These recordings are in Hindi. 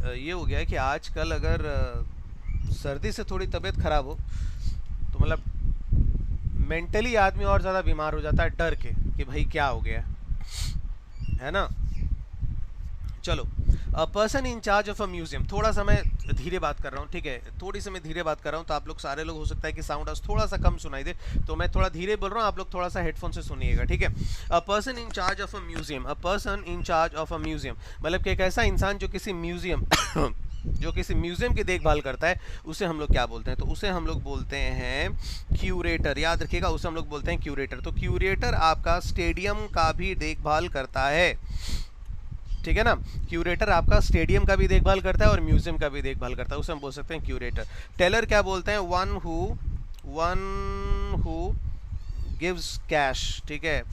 ये हो गया है कि आजकल अगर सर्दी से थोड़ी तबीयत खराब हो तो मतलब मेंटली आदमी और ज़्यादा बीमार हो जाता है डर के कि भाई क्या हो गया है ना। चलो, a person in charge of a museum, थोड़ा सा मैं धीरे बात कर रहा हूँ, ठीक है, थोड़ी सी मैं धीरे बात कर रहा हूँ तो आप लोग सारे लोग हो सकता है कि साउंड थोड़ा सा कम सुनाई दे, तो मैं थोड़ा धीरे बोल रहा हूँ, आप लोग थोड़ा सा हेडफोन से सुनिएगा, ठीक है। A person in charge of a museum, a person in charge of a museum मतलब कि एक ऐसा इंसान जो किसी म्यूजियम जो किसी म्यूजियम की देखभाल करता है, उसे हम लोग क्या बोलते हैं, तो उसे हम लोग बोलते हैं क्यूरेटर। याद रखिएगा, उसे हम लोग बोलते हैं क्यूरेटर। तो क्यूरेटर आपका स्टेडियम का भी देखभाल करता है, ठीक है ना। क्यूरेटर आपका स्टेडियम का भी देखभाल करता है और म्यूजियम का भी देखभाल करता है, उसे हम बोल सकते हैं क्यूरेटर। टेलर क्या बोलते हैं, वन हु गिव्स कैश, ठीक है।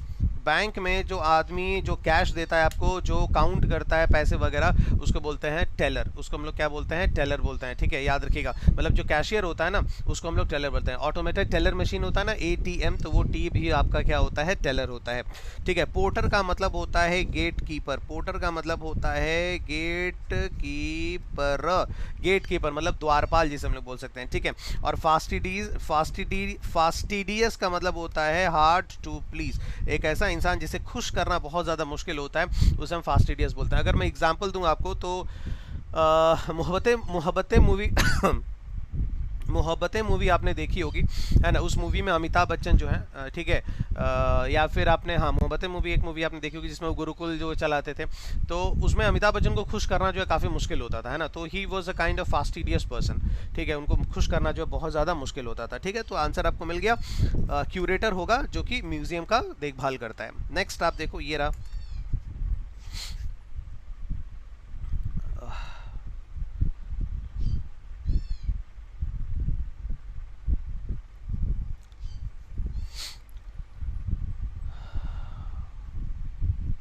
बैंक में जो आदमी जो कैश देता है आपको, जो काउंट करता है पैसे वगैरह, उसको बोलते हैं टेलर, उसको हम लोग क्या बोलते हैं, टेलर बोलते हैं, ठीक है। याद रखिएगा, मतलब जो कैशियर होता है ना, उसको हम लोग टेलर बोलते हैं। ऑटोमेटेड टेलर मशीन होता है ना, एटीएम, तो वो टी भी आपका क्या होता है, टेलर होता है, ठीक है। पोर्टर का मतलब होता है गेट कीपर, पोर्टर का मतलब होता है गेट कीपर, गेट कीपर मतलब द्वारपाल जिसे हम लोग बोल सकते हैं, ठीक है। और फास्टिडियस का मतलब होता है हार्ड टू प्लीज, एक ऐसा इंसान जिसे खुश करना बहुत ज़्यादा मुश्किल होता है, उसे हम फास्टिडियस बोलते हैं। अगर मैं एग्जांपल दूं आपको तो मोहब्बतें मोहब्बतें मूवी मोहब्बतें मूवी आपने देखी होगी, है ना। उस मूवी में अमिताभ बच्चन जो है, ठीक है, या फिर आपने, हाँ, मोहब्बतें मूवी एक मूवी आपने देखी होगी जिसमें वो गुरुकुल जो चलाते थे, तो उसमें अमिताभ बच्चन को खुश करना जो है काफ़ी मुश्किल होता था, है ना। तो he was a kind of fastidious person, ठीक है, उनको खुश करना जो है बहुत ज़्यादा मुश्किल होता था, ठीक है। तो आंसर आपको मिल गया, क्यूरेटर होगा जो कि म्यूजियम का देखभाल करता है। नेक्स्ट आप देखो, ये रहा,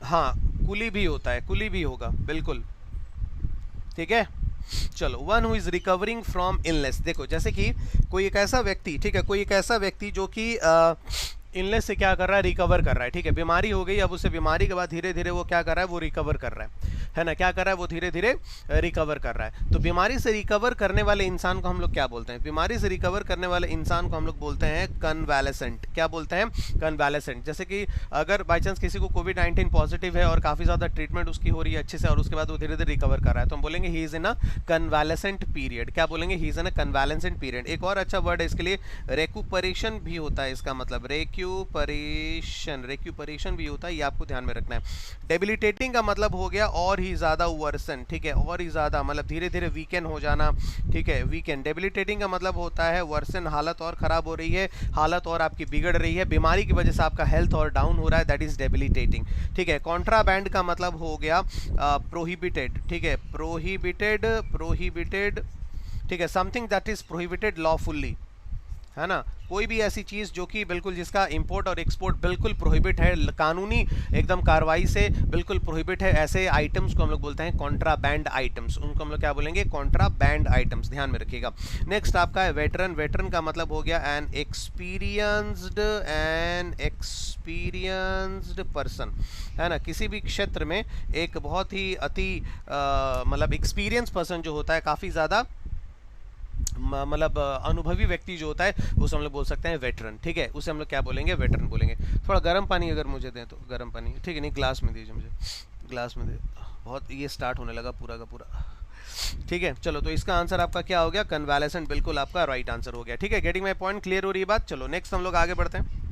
हाँ, कुली भी होता है, कुली भी होगा, बिल्कुल, ठीक है। चलो, one who is recovering from illness, देखो जैसे कि कोई एक ऐसा व्यक्ति, ठीक है, कोई एक ऐसा व्यक्ति जो कि इलनेस से क्या कर रहा है, रिकवर कर रहा है, ठीक है। बीमारी हो गई, अब उसे बीमारी के बाद धीरे धीरे वो क्या कर रहा है, वो रिकवर कर रहा है ना, क्या कर रहा है, वो धीरे धीरे रिकवर कर रहा है। तो बीमारी से रिकवर करने वाले इंसान को हम लोग क्या बोलते हैं, बीमारी से रिकवर करने वाले इंसान को हम लोग बोलते हैं कन्वालेसेंट। क्या बोलते हैं, कन्वालेसेंट। जैसे कि अगर बाई चांस किसी को कोविड-19 पॉजिटिव है और काफ़ी ज़्यादा ट्रीटमेंट उसकी हो रही है अच्छे से, और उसके बाद वो धीरे धीरे रिकवर कर रहा है, तो हम बोलेंगे he is in a convalescent period. क्या बोलेंगे, he is in a convalescent period. एक और अच्छा वर्ड है इसके लिए, रेक्यूपरेशन भी होता है, इसका मतलब रेक्यूपरेशन भी होता है, ये आपको ध्यान में रखना है। डेबिलिटेटिंग का मतलब हो गया और ही ज़्यादा वर्सन, ठीक है, और ही ज़्यादा मतलब धीरे धीरे वीकेंड हो जाना, ठीक है, वीकेंड। डेबिलिटेटिंग का मतलब होता है वर्सन, हालत और ख़राब हो रही है, हालत और आपकी बिगड़ रही है, बीमारी की वजह से आपका हेल्थ और डाउन हो रहा है, दैट इज़ डेबिलिटेटिंग, ठीक है। कॉन्ट्राबैंड का मतलब हो गया प्रोहिबिटेड, ठीक है, प्रोहिबिटेड, ठीक है, समथिंग दैट इज़ प्रोहिबिटेड लॉफुल्ली, है ना। कोई भी ऐसी चीज़ जो कि बिल्कुल जिसका इंपोर्ट और एक्सपोर्ट बिल्कुल प्रोहिबिट है, कानूनी एकदम कार्रवाई से बिल्कुल प्रोहिबिट है, ऐसे आइटम्स को हम लोग बोलते हैं कॉन्ट्राबैंड आइटम्स, उनको हम लोग क्या बोलेंगे, कॉन्ट्राबैंड आइटम्स, ध्यान में रखिएगा। नेक्स्ट आपका है वेटरन। वेटरन का मतलब हो गया एन एक्सपीरियंस्ड पर्सन, है ना। किसी भी क्षेत्र में एक बहुत ही अति मतलब एक्सपीरियंस पर्सन जो होता है, काफ़ी ज़्यादा मतलब अनुभवी व्यक्ति जो होता है, उसे हम लोग बोल सकते हैं वेटरन, ठीक है, उसे हम लोग क्या बोलेंगे, वेटरन बोलेंगे। थोड़ा गर्म पानी अगर मुझे दें तो, गर्म पानी, ठीक है, नहीं ग्लास में दीजिए मुझे, ग्लास में दे, बहुत ये स्टार्ट होने लगा पूरा का पूरा, ठीक है। चलो, तो इसका आंसर आपका क्या हो गया, कन्वालेसेंट, बिल्कुल आपका राइट आंसर हो गया, ठीक है। गेटिंग माई पॉइंट, क्लियर हो रही है बात। चलो नेक्स्ट हम लोग आगे बढ़ते हैं।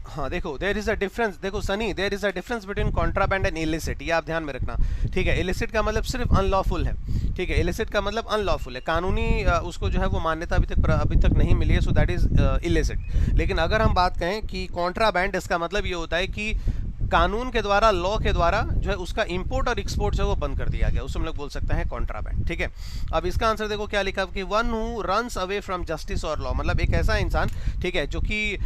हाँ देखो, देयर इज अ डिफरेंस, देखो Sunny, there is a difference between contraband and illicit, ये आप ध्यान में रखना, ठीक है। इलिसिट का मतलब सिर्फ अनलॉफुल है, ठीक है, इलिसिट का मतलब अनलॉफुल है, कानूनी उसको जो है वो मान्यता अभी तक नहीं मिली है, सो दैट इज इलिसिट। लेकिन अगर हम बात करें कि कॉन्ट्राबैंड, इसका मतलब ये होता है कि कानून के द्वारा, लॉ के द्वारा जो है उसका इंपोर्ट और एक्सपोर्ट जो है वो बंद कर दिया गया, उसको हम लोग बोल सकते हैं कॉन्ट्राबैंड। ठीक है, अब इसका आंसर देखो क्या लिखा कि one who runs away from justice और लॉ, मतलब एक ऐसा इंसान, ठीक है, जो कि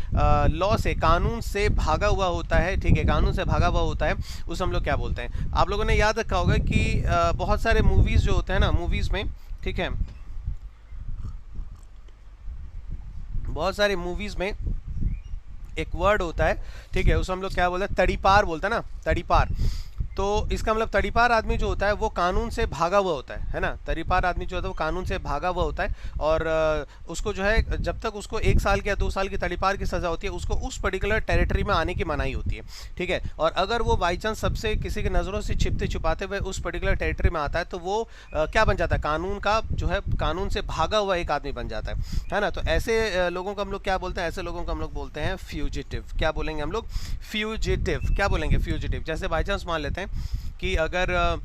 लॉ से, कानून से भागा हुआ होता है। ठीक है, कानून से भागा हुआ होता है, उसे हम लोग क्या बोलते हैं। आप लोगों ने याद रखा होगा कि बहुत सारे मूवीज जो होते हैं ना, मूवीज में, ठीक है, बहुत सारे मूवीज में एक वर्ड होता है, ठीक है, उसे हम लोग क्या बोलते हैं, तड़ीपार बोलते हैं ना, तड़ीपार। तो इसका मतलब तड़ीपार आदमी जो होता है वो कानून से भागा हुआ होता है ना, तड़ीपार आदमी जो होता है वो कानून से भागा हुआ होता है, और उसको जो है जब तक उसको 1 साल की या 2 साल की तड़ीपार की सज़ा होती है, उसको उस पर्टिकुलर टेरिटरी में आने की मनाही होती है। ठीक है, और अगर वो बाई चांस सबसे किसी की नज़रों से छिपते छुपाते हुए उस पर्टिकुलर टेरिटरी में आता है, तो वो क्या बन जाता है, कानून का जो है, कानून से भागा हुआ एक आदमी बन जाता है ना। तो ऐसे लोगों को हम लोग क्या बोलते हैं, ऐसे लोगों को हम लोग बोलते हैं फ्यूजिटिव। क्या बोलेंगे हम लोग, फ्यूजिटिव। क्या बोलेंगे, फ्यूजिटिव। जैसे बाई चांस मान लेते हैं कि अगर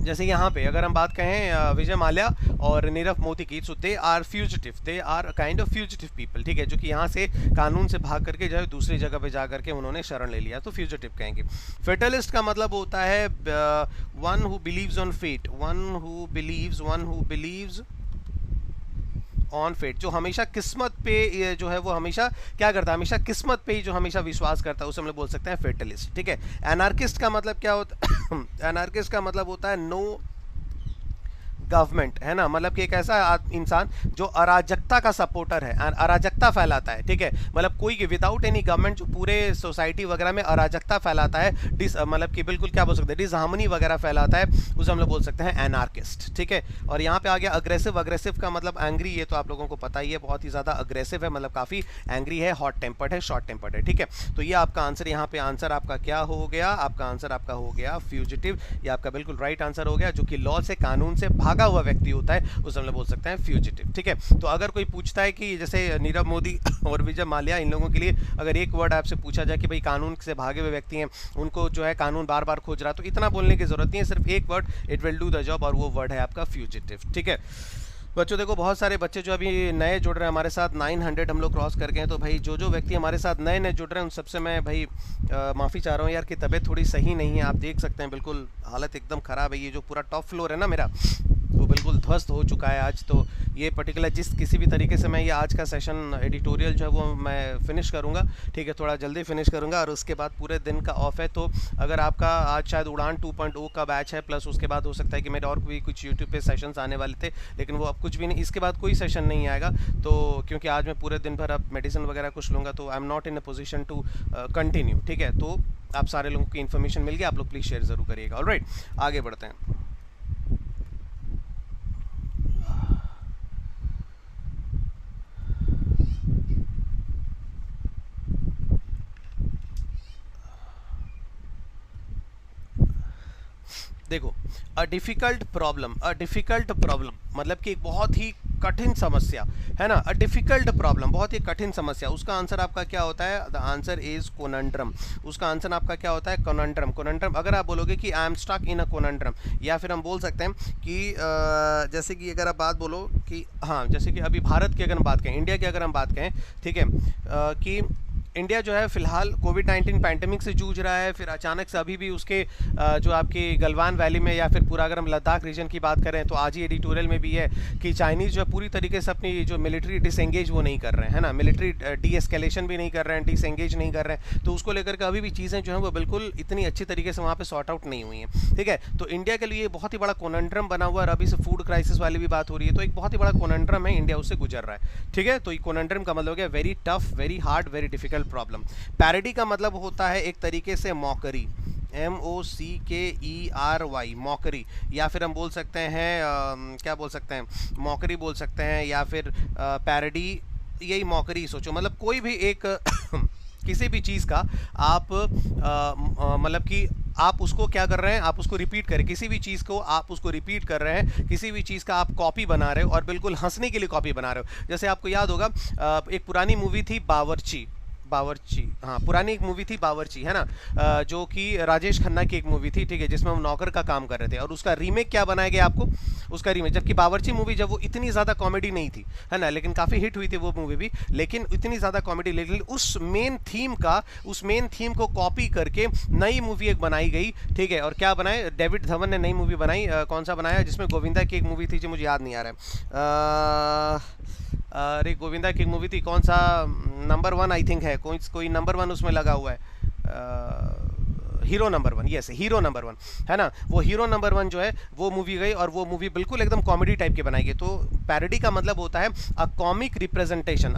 जैसे यहाँ पे अगर हम बात कहें विजय माल्या और नीरव मोदी की, so they are fugitive, they are kind of fugitive people. ठीक है, जो कि यहाँ से कानून से भाग करके जो है दूसरी जगह पे जा करके उन्होंने शरण ले लिया, तो फ्यूजिटिव कहेंगे। फेटलिस्ट का मतलब होता है one who believes on fate, one who believes on fate, जो हमेशा किस्मत पे जो है वो हमेशा क्या करता है, हमेशा किस्मत पे ही जो हमेशा विश्वास करता है, उसे हम लोग बोल सकते हैं फेटलिस्ट। ठीक है, एनार्किस्ट का मतलब क्या होता है एनार्किस्ट का मतलब होता है नो गवर्नमेंट, है ना, मतलब कि एक ऐसा इंसान जो अराजकता का सपोर्टर है, अराजकता फैलाता है। ठीक है, मतलब कोई विदाउट एनी गवर्नमेंट जो पूरे सोसाइटी वगैरह में अराजकता फैलाता है, मतलब कि बिल्कुल क्या बोल सकते हैं, डिसहार्मनी वगैरह फैलाता है, उसे हम लोग बोल सकते हैं एनार्किस्ट। ठीक है, और यहाँ पे आ गया अग्रेसिव। अग्रेसिव का मतलब एंग्री, ये तो आप लोगों को पता ही है, बहुत ही ज़्यादा अग्रेसिव है, मतलब काफ़ी एंग्री है, हॉट टेम्पर्ड है, शॉर्ट टेम्पर्ड है। ठीक है, तो ये आपका आंसर, यहाँ पे आंसर आपका क्या हो गया, आपका आंसर आपका हो गया फ्यूजिटिव। ये आपका बिल्कुल राइट आंसर हो गया, जो कि लॉ से, कानून से भागा हुआ व्यक्ति होता है, उसे हम लोग बोल सकते हैं फ्यूजिटिव। ठीक है, तो अगर कोई पूछता है कि जैसे नीरव मोदी और विजय माल्या, इन लोगों के लिए अगर एक वर्ड आपसे पूछा जाए कि भाई कानून से भागे हुए व्यक्ति हैं, उनको जो है कानून बार बार खोज रहा है, तो इतना बोलने की जरूरत नहीं है, सिर्फ एक word, it will do the job, और वो वर्ड है आपका फ्यूजिटिव। ठीक है बच्चों, देखो बहुत सारे बच्चे जो अभी नए जुड़ रहे हैं हमारे साथ, 900 हम लोग क्रॉस कर गए हैं, तो भाई जो व्यक्ति हमारे साथ नए नए जुड़ रहे हैं उन सबसे मैं भाई माफ़ी चाह रहा हूँ यार कि तबीयत थोड़ी सही नहीं है। आप देख सकते हैं बिल्कुल हालत एकदम ख़राब है। ये जो पूरा टॉप फ्लोर है ना मेरा, वो बिल्कुल ध्वस्त हो चुका है आज। तो ये पर्टिकुलर किसी भी तरीके से मैं ये आज का सेशन एडिटोरियल जो है वो मैं फिनिश करूँगा। ठीक है, थोड़ा जल्दी फिनिश करूँगा, और उसके बाद पूरे दिन का ऑफ है। तो अगर आपका आज शायद उड़ान 2.0 का बैच है, प्लस उसके बाद हो सकता है कि मेरे और भी कुछ यूट्यूब पे सेशंस आने वाले थे, लेकिन वो अब कुछ भी नहीं, इसके बाद कोई सेशन नहीं आएगा। तो क्योंकि आज मैं पूरे दिन भर अब मेडिसिन वगैरह कुछ लूँगा, तो I am not in a position to continue. ठीक है, तो आप सारे लोगों की इन्फॉर्मेशन मिल गया, आप लोग प्लीज़ शेयर ज़रूर करिएगा। ऑलराइट, आगे बढ़ते हैं। देखो, अ डिफ़िकल्ट प्रॉब्लम मतलब कि एक बहुत ही कठिन समस्या, है ना। अ डिफ़िकल्ट प्रॉब्लम, बहुत ही कठिन समस्या, उसका आंसर आपका क्या होता है, द आंसर इज कोनंड्रम। उसका आंसर आपका क्या होता है, कोनंड्रम। कोनंड्रम, अगर आप बोलोगे कि आई एम स्टक इन अ कोनंड्रम, या फिर हम बोल सकते हैं कि जैसे कि अगर आप बात बोलो कि हाँ, जैसे कि अभी भारत की अगर हम बात कहें, इंडिया की अगर हम बात कहें, ठीक है, कि इंडिया जो है फिलहाल कोविड-19 पैंडेमिक से जूझ रहा है, फिर अचानक से अभी भी उसके जो आपकी गलवान वैली में, या फिर पूरा अगर हम लद्दाख रीजन की बात करें, तो आज ही एडिटोरियल में भी है कि चाइनीज़ जो है पूरी तरीके से अपनी जो मिलिट्री डिसएंगेज वो नहीं कर रहे हैं, है ना, मिलिट्री डी एस्केलेशन भी नहीं कर रहे हैं, डिसएंगेज नहीं कर रहे हैं। तो उसको लेकर के अभी भी चीज़ें जो हैं वो बिल्कुल इतनी अच्छी तरीके से वहाँ पर सॉर्ट आउट नहीं हुई हैं। ठीक है, तो इंडिया के लिए बहुत ही बड़ा कोनंड्रम बना हुआ है, और अभी से फूड क्राइसिस वाली भी बात हो रही है, तो एक बहुत ही बड़ा कोनंड्रम है, इंडिया उससे गुजर रहा है। ठीक है, तो ये कोनंड्रम का मतलब हो गया very tough, very hard, very difficult problem. Parody का मतलब होता है एक तरीके से मॉकरी, MOCKERY, मॉकरी, या फिर हम बोल सकते हैं क्या बोल सकते हैं, मॉकरी बोल सकते हैं, या फिर पैरोडी, यही मॉकरी सोचो, मतलब कोई भी एक किसी भी चीज़ का आप मतलब कि आप उसको क्या कर रहे हैं, आप उसको रिपीट करें, किसी भी चीज़ को आप उसको रिपीट कर रहे हैं, किसी भी चीज़ का आप कॉपी बना रहे हो, और बिल्कुल हंसने के लिए कॉपी बना रहे हो। जैसे आपको याद होगा एक पुरानी मूवी थी बावर्ची, बावर्ची, हाँ पुरानी एक मूवी थी बावर्ची, है ना, जो कि राजेश खन्ना की एक मूवी थी, ठीक है, जिसमें वो नौकर का काम कर रहे थे, और उसका रीमेक क्या बनाया गया आपको, उसका रीमेक, जबकि बावर्ची मूवी जब वो इतनी ज़्यादा कॉमेडी नहीं थी, है ना, लेकिन काफ़ी हिट हुई थी वो मूवी भी, लेकिन इतनी ज़्यादा कॉमेडी, लेकिन उस मेन थीम को कॉपी करके नई मूवी एक बनाई गई, ठीक है, और क्या बनाए, डेविड धवन ने नई मूवी बनाई, कौन सा बनाया, जिसमें गोविंदा की एक मूवी थी जो मुझे याद नहीं आ रहा है, अरे गोविंदा की मूवी थी, कौन सा, नंबर वन आई थिंक है, कोई नंबर वन उसमें लगा हुआ है, hero number one, yes hero number one, है ना, वो हीरो नंबर वन जो है वो मूवी गई, और वो मूवी बिल्कुल एकदम कॉमेडी टाइप की बनाई गई। तो पैरोडी का मतलब होता है a comic representation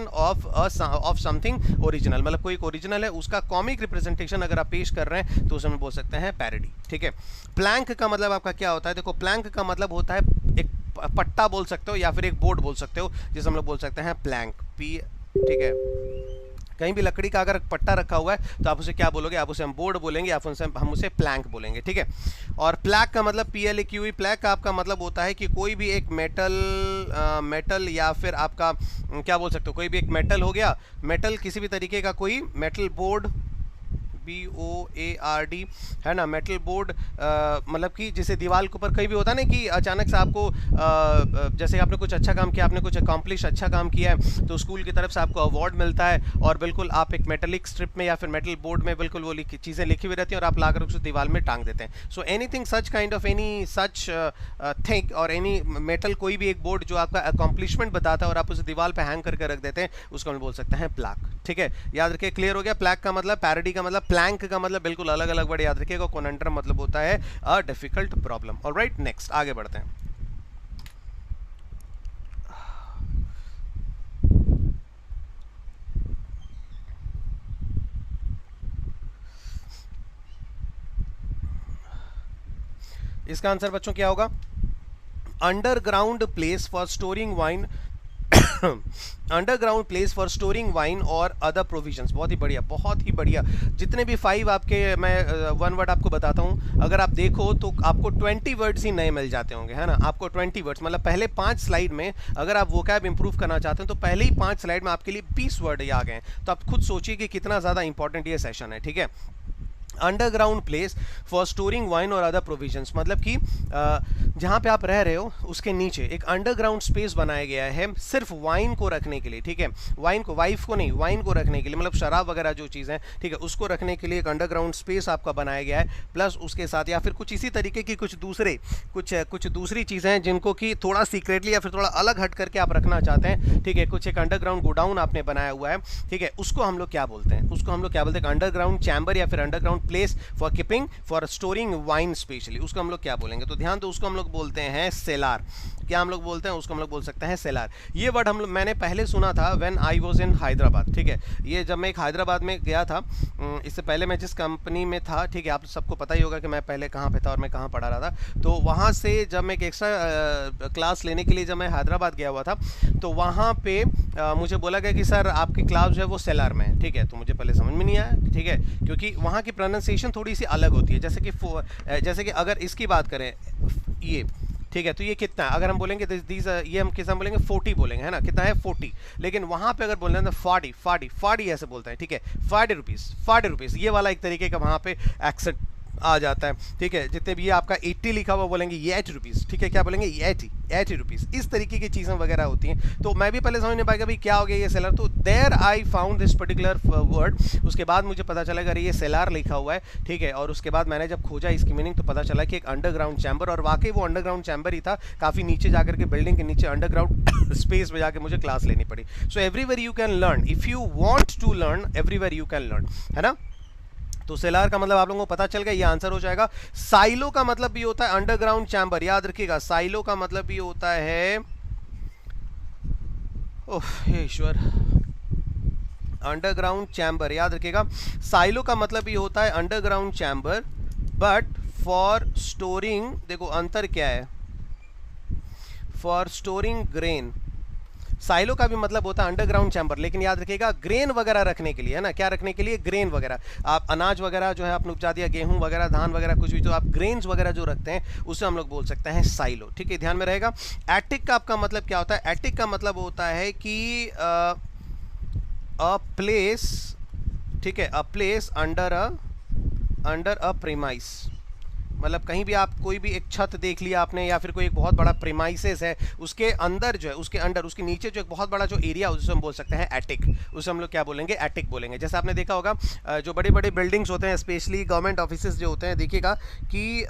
of something original, मतलब कोई एक ओरिजिनल है उसका कॉमिक रिप्रेजेंटेशन अगर आप पेश कर रहे हैं तो उसे हम बोल सकते हैं पैरोडी, ठीक है। प्लैंक का मतलब आपका क्या होता है, देखो प्लैंक का मतलब होता है एक पट्टा बोल सकते हो या फिर एक बोर्ड बोल सकते हो, जिसे हम लोग बोल सकते हैं प्लैंक, पी, ठीक है, कहीं भी लकड़ी का अगर पट्टा रखा हुआ है तो आप उसे क्या बोलोगे, आप उसे हम बोर्ड बोलेंगे, आप उसे हम उसे प्लैंक बोलेंगे, ठीक है। और प्लैक का मतलब PLAQE, प्लैक का आपका मतलब होता है कि कोई भी एक मेटल या फिर आपका क्या बोल सकते हो, कोई भी एक मेटल हो गया, मेटल किसी भी तरीके का कोई मेटल बोर्ड, BOARD, है ना, मेटल बोर्ड, मतलब कि जैसे दीवार के ऊपर कहीं भी होता है ना कि अचानक से आपको जैसे आपने कुछ अच्छा काम किया, आपने कुछ अकॉम्प्लिश अच्छा काम किया है तो स्कूल की तरफ से आपको अवार्ड मिलता है, और बिल्कुल आप एक मेटलिक स्ट्रिप में या फिर मेटल बोर्ड में बिल्कुल वो चीज़ें लिखी हुई रहती हैं और आप लाकर उसे दीवार में टांग देते हैं। So anything such kind of any such thing और एनी मेटल, कोई भी एक बोर्ड जो आपका अकॉम्प्लिशमेंट बताता है और आप उसे दीवार पर हैंग करके रख देते हैं, उसको हम बोल सकते हैं प्लैक, ठीक है। याद रखिए, क्लियर हो गया। प्लैक का मतलब, पैरोडी का मतलब, प्लैंक का मतलब बिल्कुल अलग अलग वर्ड याद रखिएगा। कोनंड्रम मतलब होता है a difficult problem. Alright, next आगे बढ़ते हैं। इसका आंसर बच्चों क्या होगा, underground place for storing wine, underground place for storing wine और अदर प्रोविजंस। बहुत ही बढ़िया, बहुत ही बढ़िया। जितने भी 5 आपके, मैं वन वर्ड आपको बताता हूँ, अगर आप देखो तो आपको 20 वर्ड्स ही नए मिल जाते होंगे, है ना। आपको 20 वर्ड्स मतलब पहले 5 स्लाइड में अगर आप वोकैब इंप्रूव करना चाहते हैं तो पहले ही 5 स्लाइड में आपके लिए 20 वर्ड आ गए हैं। तो आप खुद सोचिए कि कितना ज़्यादा इंपॉर्टेंट ये सेशन है, ठीक है। Underground place for storing wine और अदर प्रोविजंस मतलब कि जहाँ पे आप रह रहे हो उसके नीचे एक अंडरग्राउंड स्पेस बनाया गया है सिर्फ वाइन को रखने के लिए, ठीक है। वाइन को, वाइफ को नहीं, वाइन को रखने के लिए, मतलब शराब वगैरह जो चीज़ है, ठीक है, उसको रखने के लिए एक अंडरग्राउंड स्पेस आपका बनाया गया है। प्लस उसके साथ या फिर कुछ इसी तरीके की कुछ दूसरी चीज़ें हैं जिनको कि थोड़ा सीक्रेटली या फिर थोड़ा अलग हट करके आप रखना चाहते हैं, ठीक है। कुछ एक अंडरग्राउंड गोडाउन आपने बनाया हुआ है, ठीक है। उसको हम लोग क्या बोलते हैं, उसको हम लोग क्या बोलते हैं, अंडरग्राउंड चैम्बर या फिर underground place for keeping for storing wine specially, उसको हम लोग क्या बोलेंगे। तो ध्यान दो, उसको हम लोग बोलते हैं सेलार। क्या हम लोग बोलते हैं उसको, हम लोग बोल सकते हैं सेलार। ये वर्ड मैंने पहले सुना था when I was in Hyderabad, ठीक है। ये जब मैं एक हैदराबाद में गया था, इससे पहले मैं जिस कंपनी में था, ठीक है, आप सबको पता ही होगा कि मैं पहले कहाँ पे था और मैं कहाँ पढ़ा रहा था। तो वहाँ से जब मैं एक एक्स्ट्रा क्लास लेने के लिए जब मैं हैदराबाद गया हुआ था तो वहाँ पे मुझे बोला गया कि सर आपकी क्लास जो है वो सेलार में है, ठीक है। तो मुझे पहले समझ में नहीं आया, ठीक है, क्योंकि वहाँ की प्रोनाउंसिएशन थोड़ी सी अलग होती है। जैसे कि अगर इसकी बात करें ये, ठीक है, तो ये कितना है, अगर हम बोलेंगे ये हम कितना बोलेंगे 40 बोलेंगे, है ना, कितना है 40। लेकिन वहाँ पे अगर बोल रहे हैं तो 40 ऐसे बोलते हैं, ठीक है। 40 रुपीज़ ये वाला एक तरीके का वहाँ पे एक्सेंट आ जाता है, ठीक है। जितने भी ये आपका 80 लिखा हुआ बोलेंगे ये 80 रुपीज़, ठीक है। क्या बोलेंगे ये 80 रुपीज़, इस तरीके की चीज़ें वगैरह होती हैं। तो मैं भी पहले समझ नहीं पाया भाई क्या हो गया ये सेलर। तो there I found this particular word, उसके बाद मुझे पता चला अगर ये सेलार लिखा हुआ है, ठीक है। और उसके बाद मैंने जब खोजा इसकी मीनिंग तो पता चला कि एक अंडरग्राउंड चैम्बर, और वाकई वो अंडरग्राउंड चैम्बर ही था। काफ़ी नीचे जाकर के बिल्डिंग के नीचे अंडरग्राउंड स्पेस में जाकर मुझे क्लास लेनी पड़ी। So everywhere you can learn, if you want to learn everywhere you can learn, है ना। तो सेलार का मतलब आप लोगों को पता चल गया, ये आंसर हो जाएगा। साइलो का मतलब भी होता है अंडरग्राउंड चैम्बर, याद रखिएगा। साइलो का मतलब भी होता है, ओह ईश्वर, अंडरग्राउंड चैम्बर, याद रखिएगा। साइलो का मतलब भी होता है underground chamber, but for storing, देखो अंतर क्या है, फॉर स्टोरिंग ग्रेन। साइलो का भी मतलब होता है अंडरग्राउंड चैम्बर, लेकिन याद रखिएगा ग्रेन वगैरह रखने के लिए, है ना। क्या रखने के लिए, ग्रेन वगैरह। आप अनाज वगैरह जो है आपने उपजा दिया, गेहूं वगैरह, धान वगैरह, कुछ भी, तो आप ग्रेन्स वगैरह जो रखते हैं उसे हम लोग बोल सकते हैं साइलो, ठीक है, ध्यान में रहेगा। एटिक का आपका मतलब क्या होता है, एटिक का मतलब होता है कि अ प्लेस, ठीक है, a place under a premise, मतलब कहीं भी आप कोई भी एक छत देख लिया आपने, या फिर कोई एक बहुत बड़ा प्रीमाइसेस है, उसके अंदर जो है, उसके अंडर, उसके नीचे जो एक बहुत बड़ा जो एरिया, उसे हम बोल सकते हैं एटिक। उसे हम लोग क्या बोलेंगे? एटिक बोलेंगे। जैसे आपने देखा होगा जो बड़े बड़े बिल्डिंग्स होते हैं, स्पेशली गवर्नमेंट ऑफिसेज जो होते हैं, देखिएगा कि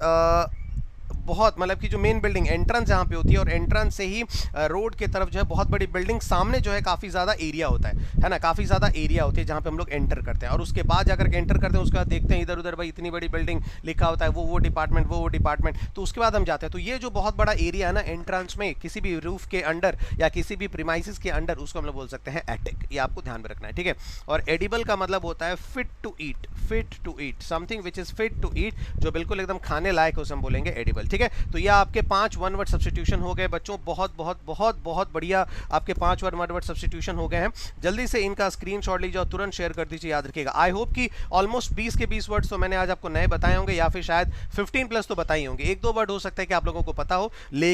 बहुत, मतलब कि जो मेन बिल्डिंग एंट्रेंस जहाँ पे होती है, और एंट्रेंस से ही रोड के तरफ जो है बहुत बड़ी बिल्डिंग, सामने जो है काफ़ी ज़्यादा एरिया होता है ना, काफ़ी ज़्यादा एरिया होती है जहाँ पे हम लोग एंटर करते हैं, और उसके बाद जाकर के एंटर करते हैं, उसके बाद देखते हैं इधर उधर भाई इतनी बड़ी बिल्डिंग लिखा होता है, वो डिपार्टमेंट, वो डिपार्टमेंट, तो उसके बाद हम जाते हैं। तो ये जो बहुत बड़ा एरिया है ना एंट्रेंस में, किसी भी रूफ के अंडर या किसी भी प्रीमाइसिस के अंडर, उसको हम लोग बोल सकते हैं एटिक। ये आपको ध्यान में रखना है, ठीक है। और एडिबल का मतलब होता है fit to eat, fit to eat, something which is fit to eat, जो बिल्कुल एकदम खाने लायक है, उसे हम बोलेंगे एडिबल, ठीक है। तो ये आपके 5 वन वर्ड सब्स्टिट्यूशन हो गए बच्चों, बहुत बहुत बहुत बहुत बढ़िया, आपके 5 वन वर्ड सब्स्टिट्यूशन हो गए हैं। जल्दी से इनका स्क्रीनशॉट लीजिए और तुरंत शेयर कर दीजिए, याद रखिएगा। आई होप कि ऑलमोस्ट 20 के 20 वर्ड्स तो मैंने आज आपको नए बताए होंगे, या फिर शायद 15 प्लस तो बताए होंगे। एक दो वर्ड हो सकता है कि आप लोगों को पता हो, लेकिन